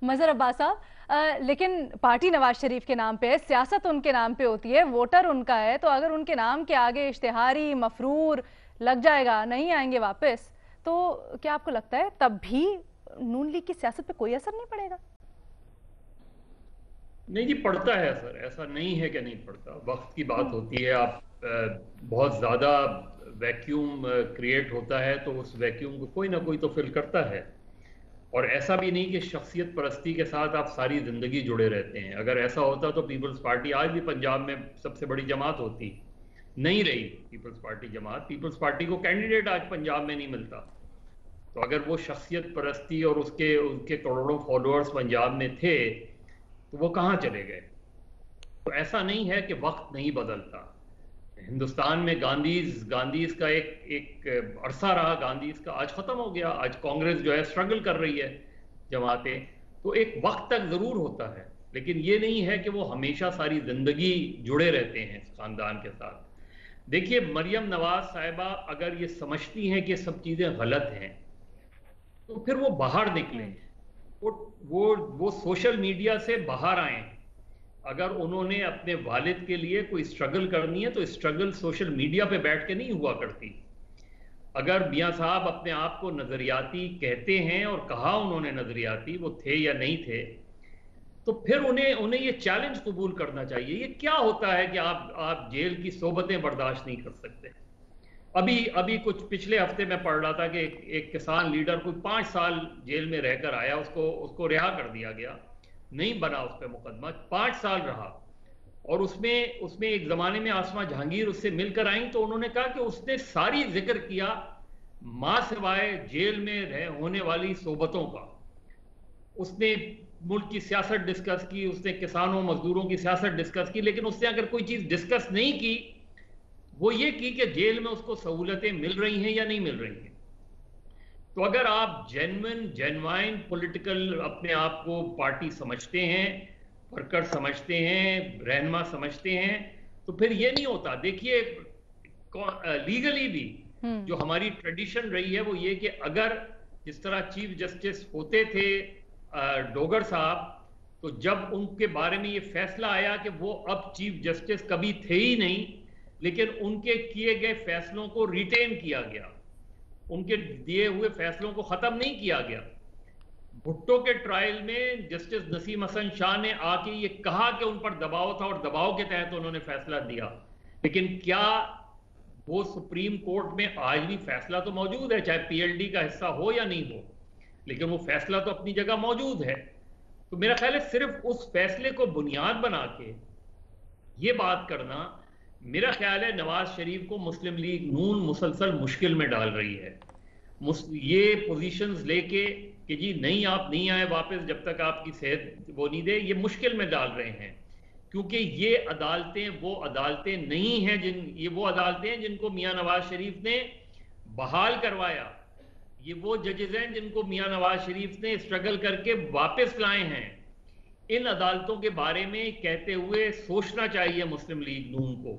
मजहर अब्बास साहब, लेकिन पार्टी नवाज शरीफ के नाम पे है, सियासत उनके नाम पे होती है, वोटर उनका है, तो अगर उनके नाम के आगे इश्तिहारी मफरूर लग जाएगा, नहीं आएंगे वापस, तो क्या आपको लगता है तब भी नून लीग की सियासत पे कोई असर नहीं पड़ेगा? नहीं जी, पड़ता है असर, ऐसा नहीं है कि नहीं पड़ता। वक्त की बात होती है, आप बहुत ज़्यादा वैक्यूम क्रिएट होता है तो उस वैक्यूम को कोई ना कोई तो फिल करता है। और ऐसा भी नहीं कि शख्सियत परस्ती के साथ आप सारी ज़िंदगी जुड़े रहते हैं। अगर ऐसा होता तो पीपल्स पार्टी आज भी पंजाब में सबसे बड़ी जमात होती, नहीं रही पीपल्स पार्टी जमात। पीपल्स पार्टी को कैंडिडेट आज पंजाब में नहीं मिलता। तो अगर वो शख्सियत परस्ती और उसके उनके करोड़ों फॉलोअर्स पंजाब में थे तो वो कहाँ चले गए? तो ऐसा नहीं है कि वक्त नहीं बदलता। हिंदुस्तान में गांधीज का एक अरसा रहा, गांधीज का आज खत्म हो गया। आज कांग्रेस जो है स्ट्रगल कर रही है, जमातें। तो एक वक्त तक जरूर होता है, लेकिन ये नहीं है कि वो हमेशा सारी जिंदगी जुड़े रहते हैं इस खानदान के साथ। देखिए, मरियम नवाज साहिबा अगर ये समझती हैं कि सब चीजें गलत हैं तो फिर वो बाहर निकले, वो सोशल मीडिया से बाहर आए। अगर उन्होंने अपने वालिद के लिए कोई स्ट्रगल करनी है तो स्ट्रगल सोशल मीडिया पे बैठ के नहीं हुआ करती। अगर मियां साहब अपने आप को नजरियाती कहते हैं, और कहा उन्होंने नजरियाती, वो थे या नहीं थे, तो फिर उन्हें ये चैलेंज कबूल करना चाहिए। ये क्या होता है कि आप जेल की सोबतें बर्दाश्त नहीं कर सकते। अभी कुछ पिछले हफ्ते में पढ़ रहा था कि एक किसान लीडर कोई 5 साल जेल में रहकर आया, उसको रिहा कर दिया गया, नहीं बना उस पर मुकदमा, 5 साल रहा। और उसमें एक जमाने में आसमा जहांगीर उससे मिलकर आई तो उन्होंने कहा कि उसने सारी जिक्र किया मां सिवाय जेल में होने वाली सोबतों का। उसने मुल्क की सियासत डिस्कस की, उसने किसानों मजदूरों की सियासत डिस्कस की, लेकिन उसने अगर कोई चीज डिस्कस नहीं की, वो ये की कि जेल में उसको सहूलतें मिल रही हैं या नहीं मिल रही हैं। तो अगर आप जेन्युइन पॉलिटिकल अपने आप को पार्टी समझते हैं, वर्कर समझते हैं, रहनुमा समझते हैं, तो फिर ये नहीं होता। देखिए, लीगली भी जो हमारी ट्रेडिशन रही है वो ये कि अगर जिस तरह चीफ जस्टिस होते थे डोगर साहब, तो जब उनके बारे में ये फैसला आया कि वो अब चीफ जस्टिस कभी थे ही नहीं, लेकिन उनके किए गए फैसलों को रिटेन किया गया, उनके दिए हुए फैसलों को खत्म नहीं किया गया। भुट्टो के ट्रायल में जस्टिस नसीम हसन शाह ने आके ये कहा कि उन पर दबाव था और दबाव के तहत उन्होंने फैसला दिया, लेकिन क्या वो सुप्रीम कोर्ट में आज भी फैसला तो मौजूद है, चाहे पीएलडी का हिस्सा हो या नहीं हो, लेकिन वो फैसला तो अपनी जगह मौजूद है। तो मेरा ख्याल है सिर्फ उस फैसले को बुनियाद बना के ये बात करना, मेरा ख्याल है नवाज शरीफ को मुस्लिम लीग नून मुसलसल मुश्किल में डाल रही है। ये पोजीशंस लेके कि जी नहीं, आप नहीं आए वापस जब तक आपकी सेहत वो नहीं दे, ये मुश्किल में डाल रहे हैं। क्योंकि ये अदालतें वो अदालतें नहीं हैं ये वो अदालतें हैं जिनको मियां नवाज शरीफ ने बहाल करवाया। ये वो जजेस हैं जिनको मियां नवाज शरीफ ने स्ट्रगल करके वापस लाए हैं। इन अदालतों के बारे में कहते हुए सोचना चाहिए मुस्लिम लीग नून को।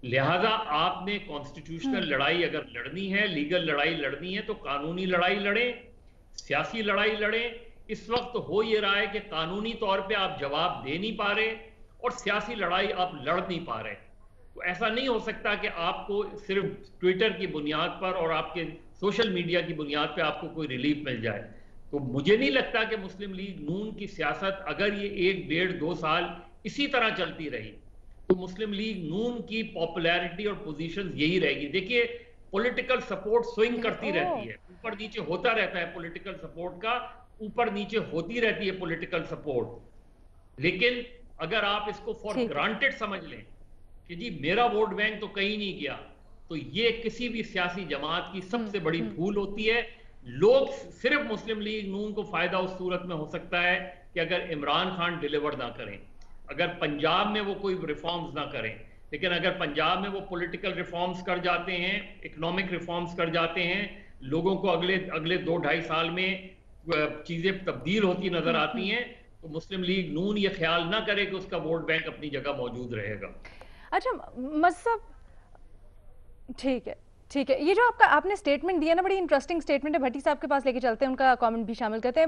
लिहाजा आपने कॉन्स्टिट्यूशनल लड़ाई अगर लड़नी है, लीगल लड़ाई लड़नी है, तो कानूनी लड़ाई लड़ें, सियासी लड़ाई लड़ें। इस वक्त हो ये रहा है कि कानूनी तौर पे आप जवाब दे नहीं पा रहे और सियासी लड़ाई आप लड़ नहीं पा रहे। तो ऐसा नहीं हो सकता कि आपको सिर्फ ट्विटर की बुनियाद पर और आपके सोशल मीडिया की बुनियाद पर आपको कोई रिलीफ मिल जाए। तो मुझे नहीं लगता कि मुस्लिम लीग नून की सियासत अगर ये 1, 1.5, 2 साल इसी तरह चलती रही तो मुस्लिम लीग नून की पॉपुलैरिटी और पोजीशन यही रहेगी। देखिए, पॉलिटिकल सपोर्ट स्विंग करती रहती है, ऊपर नीचे होता रहता है पॉलिटिकल सपोर्ट का, ऊपर नीचे होती रहती है पॉलिटिकल सपोर्ट। लेकिन अगर आप इसको फॉर ग्रांटेड समझ लें कि जी मेरा वोट बैंक तो कहीं नहीं गया, तो ये किसी भी सियासी जमात की सबसे बड़ी भूल होती है। लोग सिर्फ मुस्लिम लीग नून को फायदा उस सूरत में हो सकता है कि अगर इमरान खान डिलीवर ना करें, अगर पंजाब में वो कोई रिफॉर्म्स ना करें। लेकिन अगर पंजाब में वो पॉलिटिकल रिफॉर्म्स कर जाते हैं, इकोनॉमिक रिफॉर्म्स कर जाते हैं, लोगों को अगले 2-2.5 साल में चीजें तब्दील होती नजर आती हैं, तो मुस्लिम लीग नून ये ख्याल ना करे कि उसका वोट बैंक अपनी जगह मौजूद रहेगा। अच्छा मसब, ठीक है ठीक है, ये जो आपने स्टेटमेंट दिया ना, बड़ी इंटरेस्टिंग स्टेटमेंट है। भट्टी साहब के पास लेके चलते हैं, उनका कमेंट भी शामिल करते हैं।